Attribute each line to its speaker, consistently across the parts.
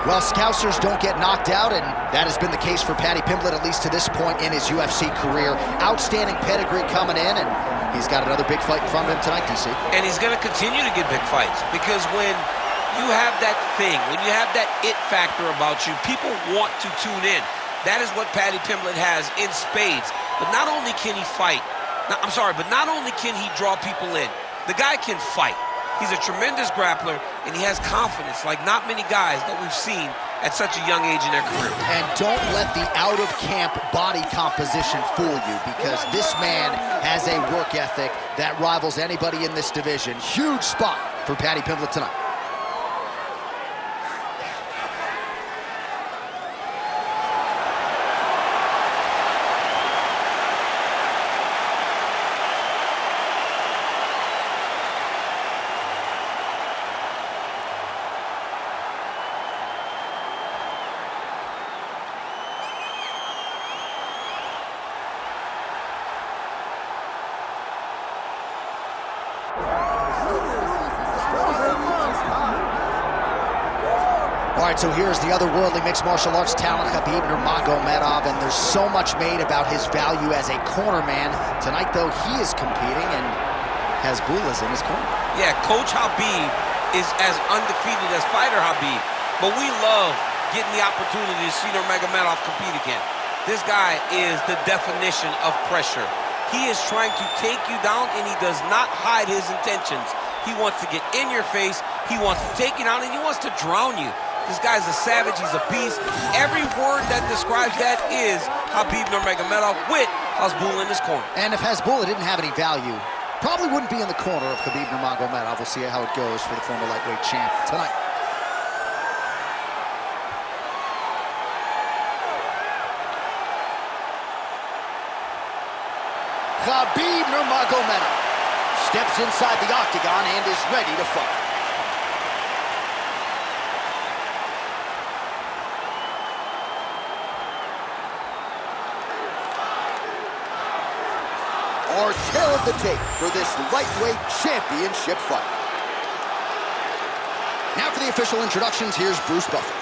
Speaker 1: Well, Scousers don't get knocked out, and that has been the case for Paddy Pimblett, at least to this point in his UFC career. Outstanding pedigree coming in, and he's got another big fight in front of him tonight, DC.
Speaker 2: And he's going to continue to get big fights, because when you have that thing, when you have that it factor about you, people want to tune in. That is what Paddy Pimblett has in spades. But not only can he fight, but not only can he draw people in, the guy can fight. He's a tremendous grappler, and he has confidence like not many guys that we've seen at such a young age in their career.
Speaker 1: And don't let the out-of-camp body composition fool you, because this man has a work ethic that rivals anybody in this division. Huge spot for Paddy Pimblett tonight. All right, so here's the otherworldly mixed martial arts talent, Khabib Nurmagomedov, and there's so much made about his value as a corner man. Tonight, though, he is competing, and Hasbullah's in his corner.
Speaker 2: Yeah, Coach Khabib is as undefeated as fighter Khabib, but we love getting the opportunity to see Nurmagomedov compete again. This guy is the definition of pressure. He is trying to take you down, and he does not hide his intentions. He wants to get in your face, he wants to take you down, and he wants to drown you. This guy's a savage, he's a beast. Every word that describes that is Khabib Nurmagomedov with Hasbullah in his corner.
Speaker 1: And if Hasbullah didn't have any value, probably wouldn't be in the corner of Khabib Nurmagomedov. We'll see how it goes for the former lightweight champ tonight. Khabib Nurmagomedov steps inside the octagon and is ready to fight. Our tail of the tape for this lightweight championship fight. Now for the official introductions, here's Bruce Buffer.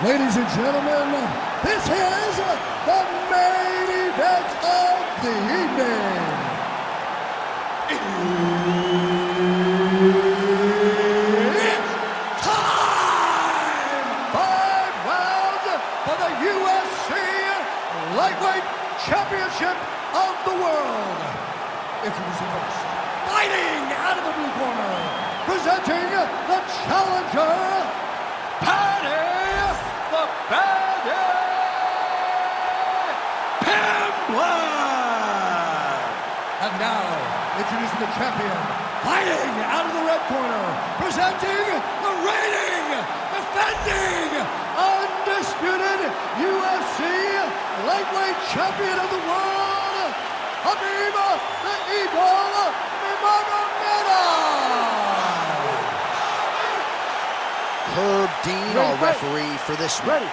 Speaker 3: Ladies and gentlemen, this is the main event of the evening. It's time! 5 rounds for the UFC lightweight championship of the world. Introducing first, fighting out of the blue corner, presenting the challenger, Paddy the Paddy Pimblett. And now, introducing the champion, fighting out of the red corner, presenting the reigning, defending, undisputed UFC lightweight champion of the world, Khabib the Eagle Nurmagomedov.
Speaker 1: Herb Dean, our referee for this one.
Speaker 3: Ready.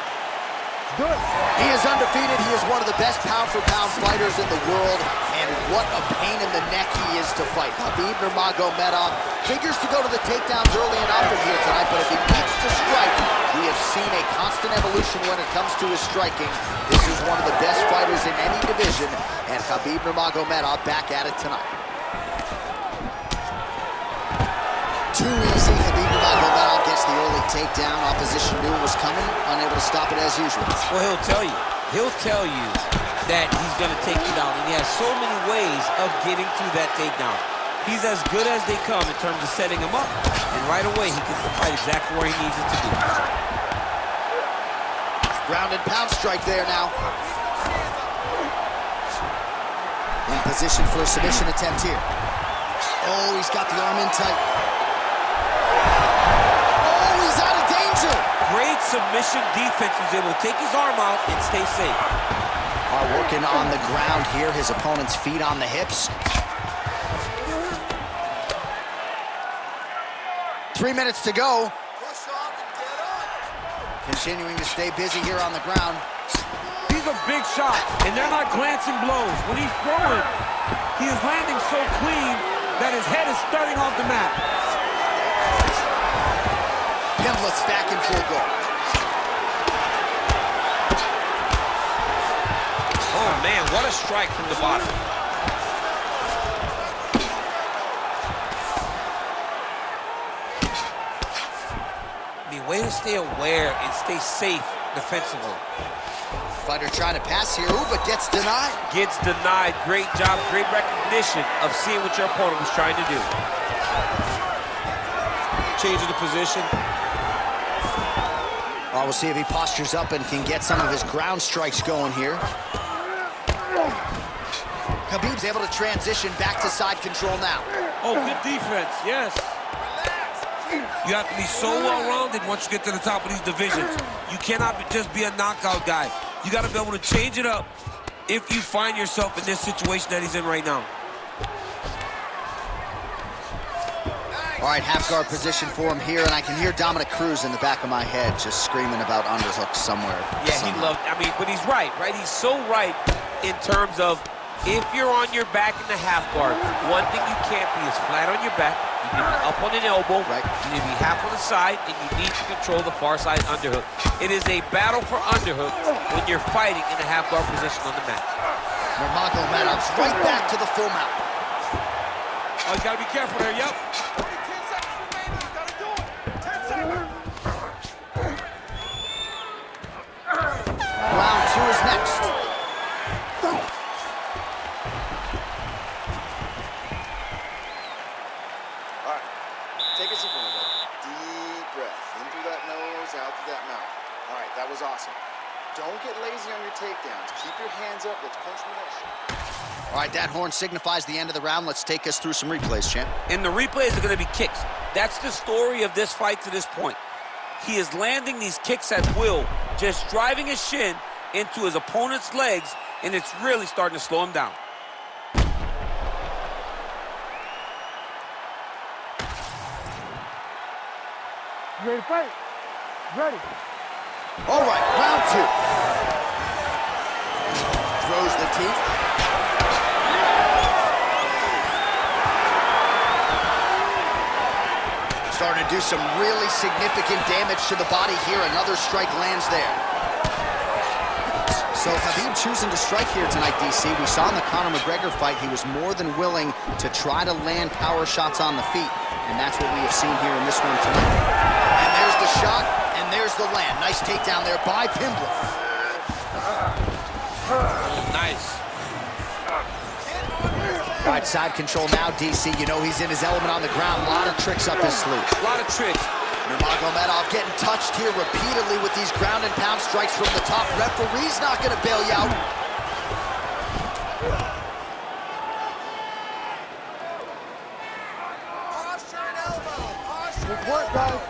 Speaker 3: Good.
Speaker 1: He is undefeated. He is one of the best pound-for-pound fighters in the world, and what a pain in the neck he is to fight. Khabib Nurmagomedov figures to go to the takedowns early and often here tonight, but if he needs to strike, we have seen a constant evolution when it comes to his striking. This is one of the best fighters in any division, and Khabib Nurmagomedov back at it tonight. Too easy. Khabib Nurmagomedov gets the early takedown. Opposition knew it was coming, unable to stop it as usual.
Speaker 2: Well, he'll tell you that he's going to take you down, and he has so many ways of getting to that takedown. He's as good as they come in terms of setting him up, and right away he gets the fight exactly where he needs it to do.
Speaker 1: Ground and pound strike there now. In position for a submission attempt here. Oh, he's got the arm in tight. Oh, he's out of danger.
Speaker 2: Great submission defense. He's able to take his arm out and stay safe.
Speaker 1: Are working on the ground here. His opponent's feet on the hips. 3 minutes to go. Continuing to stay busy here on the ground.
Speaker 2: These are big shots, and they're not glancing blows. When he's throwing, he is landing so clean that his head is starting off the mat.
Speaker 1: Pimblett's back in full guard.
Speaker 2: Oh, man, what a strike from the bottom. I mean, way to stay aware and stay safe defensively.
Speaker 1: Fighter trying to pass here, ooh, but gets denied.
Speaker 2: Gets denied. Great job, great recognition of seeing what your opponent was trying to do. Change of the position.
Speaker 1: Oh, we'll see if he postures up and can get some of his ground strikes going here. Khabib's able to transition back to side control now.
Speaker 2: Oh, good defense, yes. You have to be so well-rounded once you get to the top of these divisions. You cannot just be a knockout guy. You got to be able to change it up if you find yourself in this situation that he's in right now.
Speaker 1: All right, half guard position for him here, and I can hear Dominic Cruz in the back of my head just screaming about underhooks somewhere.
Speaker 2: Yeah, he loved, I mean, but he's right? He's so right in terms of if you're on your back in the half guard, one thing you can't be is flat on your back. You need to be up on an elbow.
Speaker 1: Right.
Speaker 2: You need to be half on the side, and you need to control the far side underhook. It is a battle for underhook when you're fighting in a half guard position on the mat.
Speaker 1: Nurmagomedov's right back to the full mount.
Speaker 2: Oh, you gotta be careful there, yep.
Speaker 1: Round two is next.
Speaker 4: All right, take a seat for a minute. Deep breath. In through that nose, out through that mouth. All right, that was awesome. Don't get lazy on your takedowns. Keep your hands up. Let's punch from that.
Speaker 1: All right, that horn signifies the end of the round. Let's take us through some replays, champ.
Speaker 2: And the replays are going to be kicks. That's the story of this fight to this point. He is landing these kicks at will, just driving his shin into his opponent's legs, and it's really starting to slow him down.
Speaker 3: You ready to fight? Ready.
Speaker 1: All right, round two. Throws the teeth. Starting to do some really significant damage to the body here. Another strike lands there. So Khabib choosing to strike here tonight, DC. We saw in the Conor McGregor fight, he was more than willing to try to land power shots on the feet. And that's what we have seen here in this one tonight. And there's the shot, and there's the land. Nice takedown there by Pimblett.
Speaker 2: Nice.
Speaker 1: All right, side control now, DC. You know he's in his element on the ground. A lot of tricks up his sleeve.
Speaker 2: A lot of tricks.
Speaker 1: Nurmagomedov getting touched here repeatedly with these ground and pound strikes from the top. Referee's not going to bail you out.
Speaker 4: Posture and elbow. Posture.
Speaker 3: Good work, guys.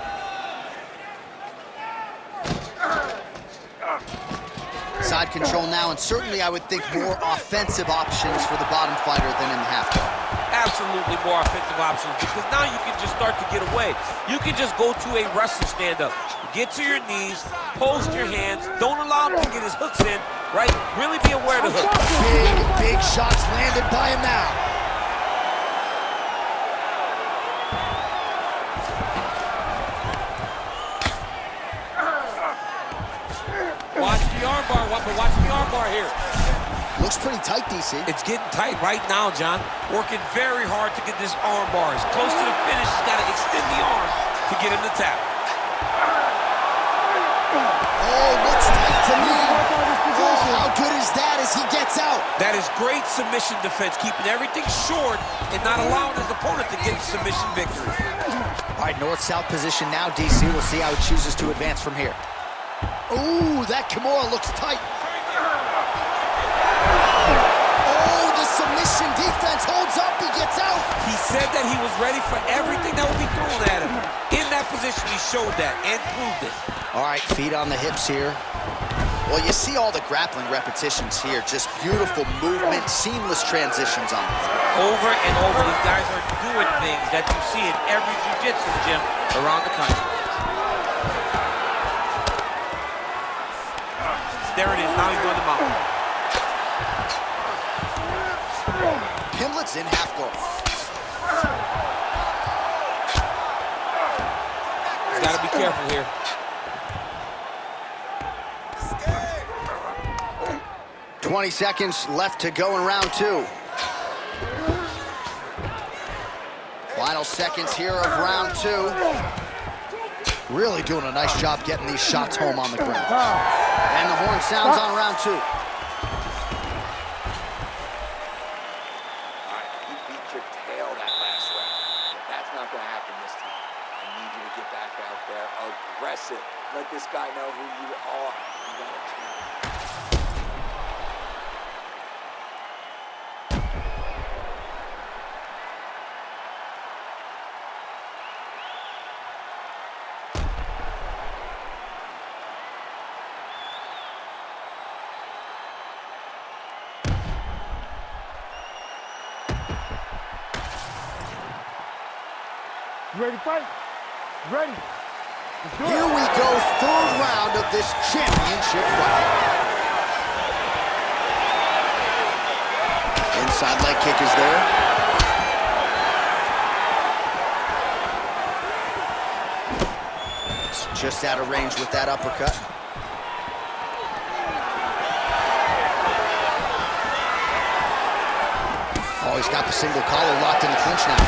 Speaker 1: Side control now, and certainly I would think more offensive options for the bottom fighter than in the half guard.
Speaker 2: Absolutely more offensive options, because now you can just start to get away. You can just go to a wrestler stand-up. Get to your knees, post your hands, don't allow him to get his hooks in, right? Really be aware of the hook.
Speaker 1: Big shots landed by him now.
Speaker 2: Watch the armbar, but watch the armbar here.
Speaker 1: Looks pretty tight, DC.
Speaker 2: It's getting tight right now, John. Working very hard to get this armbar. He's close to the finish. He's got to extend the arm to get him to tap.
Speaker 1: Oh, looks tight to me. Oh, how good is that as he gets out?
Speaker 2: That is great submission defense, keeping everything short and not allowing his opponent to get the submission victory.
Speaker 1: All right, north-south position now, DC. We'll see how he chooses to advance from here. Ooh, that Kimura looks tight. Oh, the submission defense holds up. He gets out.
Speaker 2: He said that he was ready for everything that would be thrown at him. In that position, he showed that and proved it.
Speaker 1: All right, feet on the hips here. Well, you see all the grappling repetitions here. Just beautiful movement, seamless transitions on them.
Speaker 2: Over and over, these guys are doing things that you see in every jiu-jitsu gym around the country. There it is, now he's going to mount.
Speaker 1: Pimblett's in half guard.
Speaker 2: He's got to be careful here.
Speaker 1: – 20 seconds left to go in round 2. Final seconds here of round 2. Really doing a nice job getting these shots home on the ground. And the horn sounds on round 2.
Speaker 4: All right, you beat your tail that last round. But that's not going to happen this time. I need you to get back out there, aggressive. Let this guy know who you are. You got a chance.
Speaker 3: You ready to fight? Ready.
Speaker 1: Here we go, third round of this championship fight. Inside leg kick is there. It's just out of range with that uppercut. Oh, he's got the single collar locked in the clinch now.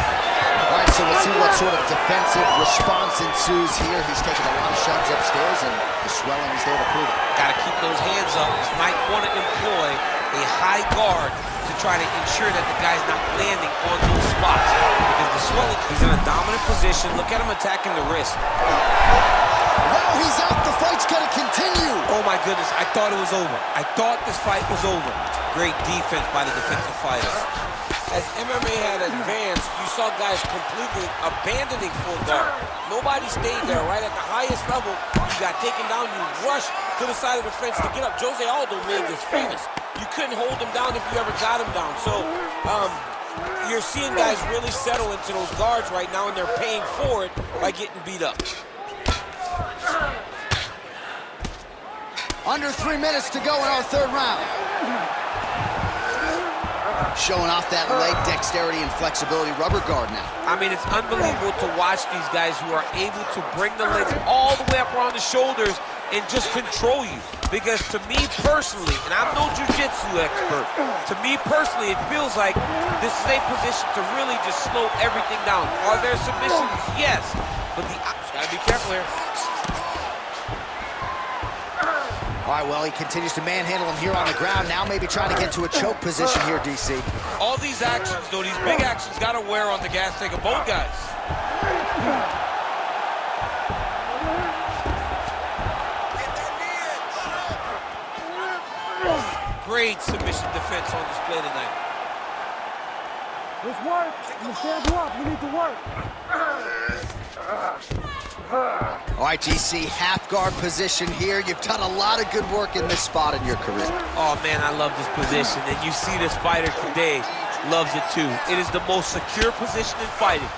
Speaker 1: All right, so we'll see what sort of defensive response ensues here. He's taking a lot of shots upstairs, and the swelling is there to prove it.
Speaker 2: Got to keep those hands up. He might want to employ a high guard to try to ensure that the guy's not landing on those spots. Because the swelling, he's in a dominant position. Look at him attacking the wrist.
Speaker 1: No, he's out. The fight's going to continue.
Speaker 2: Oh, my goodness. I thought it was over. I thought this fight was over. Great defense by the defensive fighter. As MMA had advanced, you saw guys completely abandoning full guard. Nobody stayed there, right? At the highest level, you got taken down, you rushed to the side of the fence to get up. Jose Aldo made this famous. You couldn't hold him down if you ever got him down. So you're seeing guys really settle into those guards right now, and they're paying for it by getting beat up.
Speaker 1: Under 3 minutes to go in our third round. Showing off that leg dexterity and flexibility. Rubber guard now. I mean, it's unbelievable to watch these guys who are able to bring the legs all the way up around the shoulders and just control you. Because to me personally, and I'm no jiu-jitsu expert, to me personally, it feels like this is a position to really just slow everything down. Are there submissions? Yes. But gotta be careful here. All right, well, he continues to manhandle him here on the ground. Now maybe trying to get to a choke position here, DC.
Speaker 2: All these actions, though, these big actions got to wear on the gas tank of both guys. Great submission defense on display tonight.
Speaker 3: Let's work. I'm gonna stand you up. We need to work.
Speaker 1: All right, GC, half guard position here. You've done a lot of good work in this spot in your career.
Speaker 2: Oh, man, I love this position. And you see this fighter today loves it, too. It is the most secure position in fighting.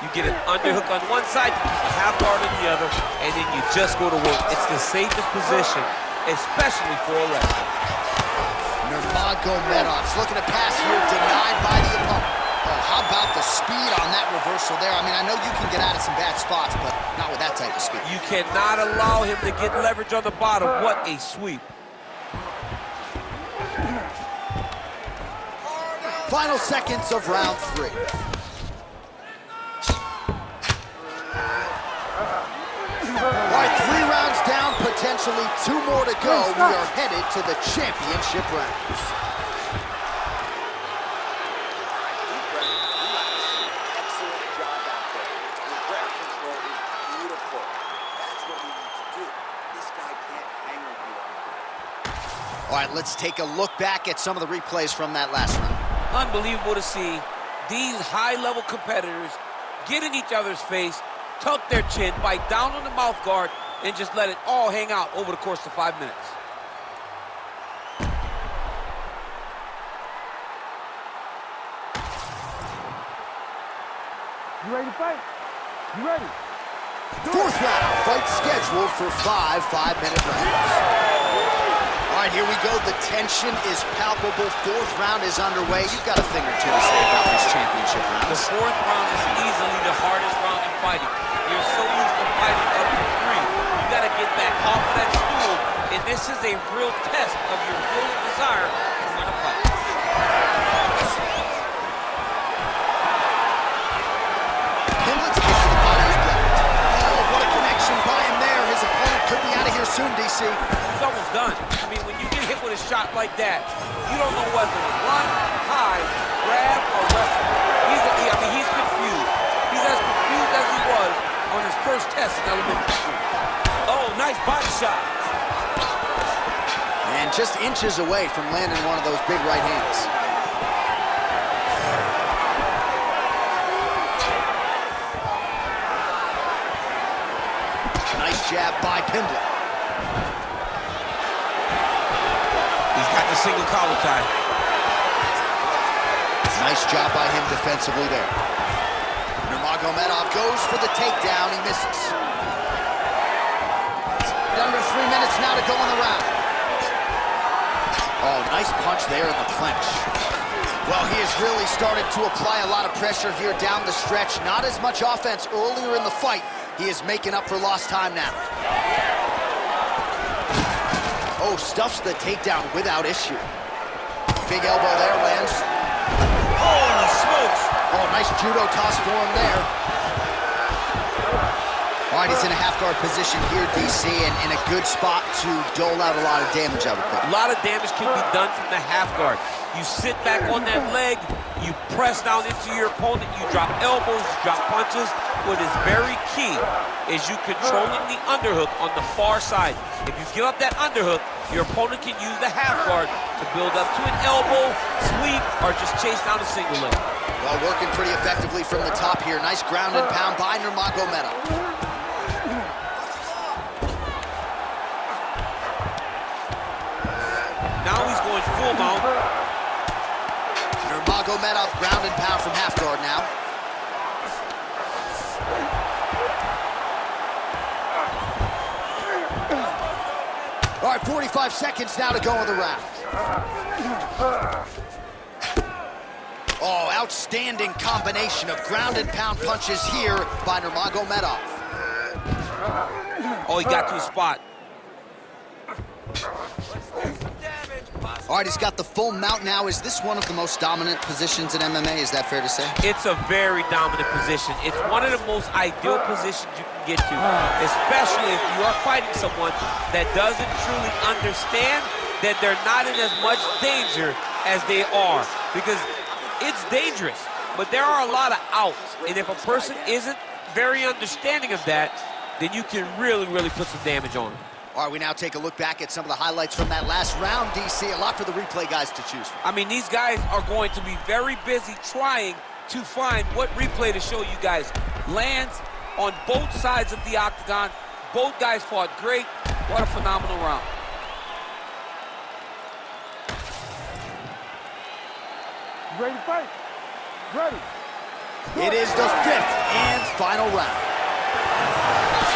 Speaker 2: You get an underhook on one side, you keep a half guard on the other, and then you just go to work. It's the safest position, especially for a wrestler.
Speaker 1: Nurmagomedov's looking to pass here, denied by the opponent. Oh, how about the speed on that reversal there? I mean, I know you can get out of some bad spots, but not with that type of speed. You
Speaker 2: cannot allow him to get leverage on the bottom. What a sweep.
Speaker 1: Final seconds of round 3. All right, 3 rounds down, potentially 2 more to go. We are headed to the championship rounds. All right, let's take a look back at some of the replays from that last round.
Speaker 2: Unbelievable to see these high-level competitors get in each other's face, tuck their chin, bite down on the mouth guard, and just let it all hang out over the course of 5 minutes.
Speaker 3: You ready to fight? You ready?
Speaker 1: Fourth round, fight scheduled for 5 5-minute rounds. All right, here we go. The tension is palpable. Fourth round is underway. You've got a thing or two to say about these championship rounds.
Speaker 2: The fourth round is easily the hardest round in fighting. You're so used to fighting up got to get back off of that stool, and this is a real test of your will and desire to win a fight.
Speaker 1: Pimblett's kick to the body is blocked. Oh, what a connection by him there. His opponent could be out of here soon, DC.
Speaker 2: He's almost done. I mean, when you get hit with a shot like that, you don't know whether to run, hide, grab, or wrestle. He's confused. He's as confused as he was on his first test in elementary school. Oh, nice body shot.
Speaker 1: And just inches away from landing one of those big right hands. Nice jab by Pimblett.
Speaker 2: He's got the single collar tie.
Speaker 1: Nice job by him defensively there. Nurmagomedov goes for the takedown. He misses. Under 3 minutes now to go in the round. Oh, nice punch there in the clinch. Well, he has really started to apply a lot of pressure here down the stretch. Not as much offense earlier in the fight. He is making up for lost time now. Oh, stuffs the takedown without issue. Big elbow there, lands.
Speaker 2: Holy smokes!
Speaker 1: Oh, nice judo toss for him there. All right, he's in a half-guard position here, DC, and in a good spot to dole out a lot of damage, I would think.
Speaker 2: A lot of damage can be done from the half guard. You sit back on that leg, you press down into your opponent, you drop elbows, you drop punches. What is very key is you controlling the underhook on the far side. If you give up that underhook, your opponent can use the half guard to build up to an elbow, sweep, or just chase down a single leg.
Speaker 1: Well, working pretty effectively from the top here. Nice ground and pound by Nurmagomedov.
Speaker 2: Now he's going full mount.
Speaker 1: Nurmagomedov ground and pound from half guard now. All right, 45 seconds now to go in the round. Oh, outstanding combination of ground and pound punches here by Nurmagomedov.
Speaker 2: Oh, he got to a spot.
Speaker 1: All right, he's got the full mount now. Is this one of the most dominant positions in MMA? Is that fair to say?
Speaker 2: It's a very dominant position. It's one of the most ideal positions you can get to, especially if you are fighting someone that doesn't truly understand that they're not in as much danger as they are. Because it's dangerous, but there are a lot of outs. And if a person isn't very understanding of that, then you can really, really put some damage on them.
Speaker 1: All right, we now take a look back at some of the highlights from that last round, DC. A lot for the replay guys to choose from.
Speaker 2: I mean, these guys are going to be very busy trying to find what replay to show you guys. Lands on both sides of the octagon. Both guys fought great. What a phenomenal round.
Speaker 3: Ready to fight? Ready.
Speaker 1: It is the 5th and final round.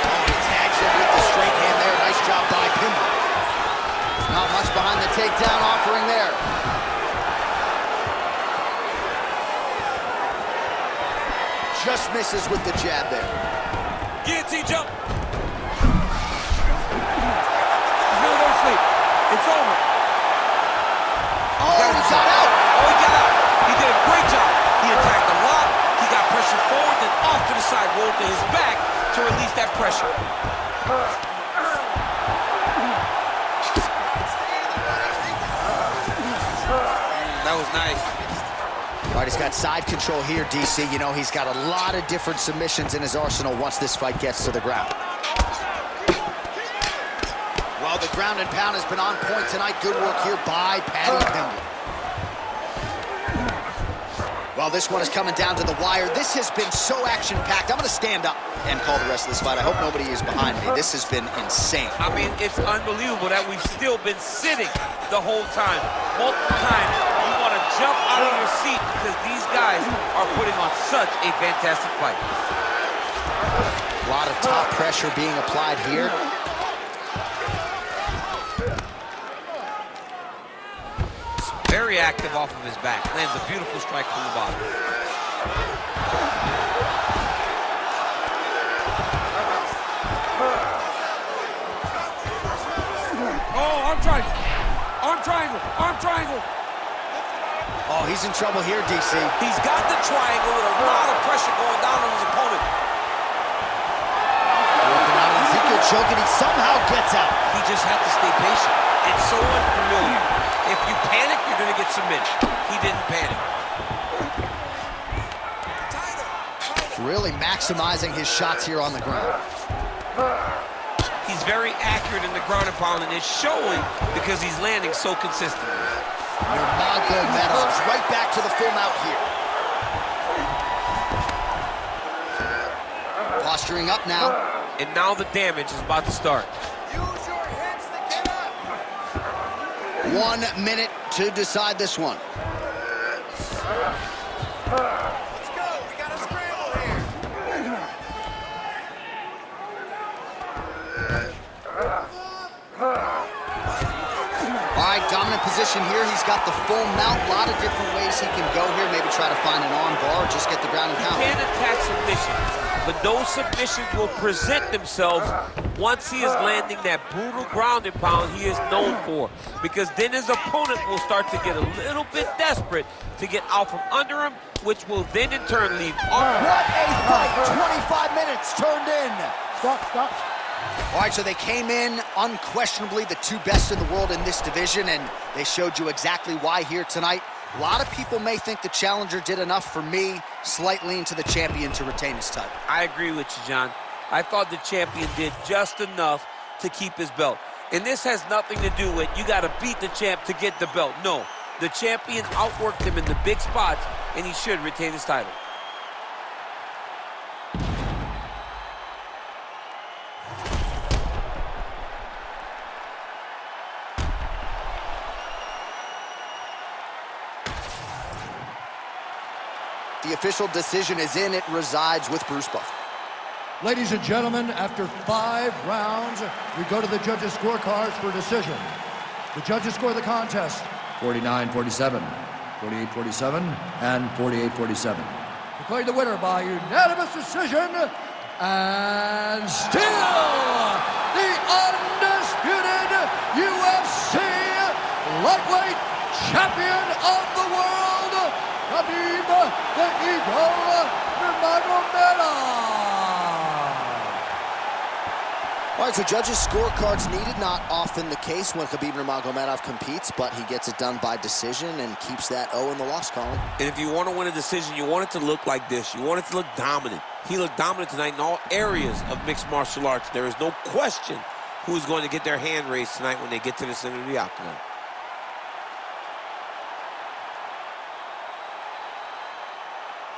Speaker 1: Oh, he tags him with the straight hand there. Nice job by Pimblett. Not much behind the takedown offering there. Just misses with the jab there.
Speaker 2: Guillotine jump.
Speaker 3: He's gonna go to sleep. It's over.
Speaker 1: Oh, he got out.
Speaker 2: Oh, he got out. He did a great job. He attacked the lock. He got pressure forward, then off to the side, rolled to his back to release that pressure. That was nice.
Speaker 1: All right, he's got side control here, DC. You know, he's got a lot of different submissions in his arsenal once this fight gets to the ground. Well, the ground and pound has been on point tonight. Good work here by Paddy Pimblett. Well, this one is coming down to the wire. This has been so action-packed. I'm going to stand up and call the rest of this fight. I hope nobody is behind me. This has been insane.
Speaker 2: I mean, it's unbelievable that we've still been sitting the whole time. Multiple times, you want to jump out of your seat because these guys are putting on such a fantastic fight.
Speaker 1: A lot of top pressure being applied here.
Speaker 2: Very active off of his back. Lands a beautiful strike from the bottom. arm triangle. Arm triangle, arm triangle.
Speaker 1: Oh, he's in trouble here, DC.
Speaker 2: He's got the triangle with a lot of pressure going down on his opponent.
Speaker 1: Working out an Ezekiel choke, and he somehow gets out.
Speaker 2: He just had to stay patient. It's so unfamiliar. If you panic, you're going to get submitted. He didn't panic.
Speaker 1: Really maximizing his shots here on the ground.
Speaker 2: He's very accurate in the ground and pound, and it's showing because he's landing so consistently.
Speaker 1: Nurmagomedov's right back to the full mount here. Posturing up now.
Speaker 2: And now the damage is about to start.
Speaker 4: Use your hips to get up.
Speaker 1: 1 minute to decide this one.
Speaker 4: Let's go. We got a scramble here.
Speaker 1: All right, dominant position here. He's got the full mount. A lot of different ways he can go here. Maybe try to find an arm bar or just get the ground and pound.
Speaker 2: He can attack submissions, but those submissions will present themselves once he is landing that brutal ground and pound he is known for. Because then his opponent will start to get a little bit desperate to get out from under him, which will then in turn leave arm.
Speaker 1: What a fight! 25 minutes turned in.
Speaker 3: Stop.
Speaker 1: All right, so they came in unquestionably the two best in the world in this division, and they showed you exactly why here tonight. A lot of people may think the challenger did enough. For me, slight lean to the champion to retain his title.
Speaker 2: I agree with you, John. I thought the champion did just enough to keep his belt. And this has nothing to do with you got to beat the champ to get the belt. No, the champion outworked him in the big spots, and he should retain his title.
Speaker 1: The official decision is in. It resides with Bruce Buffer.
Speaker 3: Ladies and gentlemen, after 5 rounds, we go to the judges' scorecards for decision. The judges score the contest 49-47, 48-47, and 48-47. Declared the winner by unanimous decision, and still the undisputed UFC lightweight champion of the world, Khabib the Eagle Nurmagomedov.
Speaker 1: All right, so judges' scorecards needed. Not often the case when Khabib Nurmagomedov competes, but he gets it done by decision and keeps that O in the loss column.
Speaker 2: And if you want to win a decision, you want it to look like this. You want it to look dominant. He looked dominant tonight in all areas of mixed martial arts. There is no question who's going to get their hand raised tonight when they get to the center of the octagon.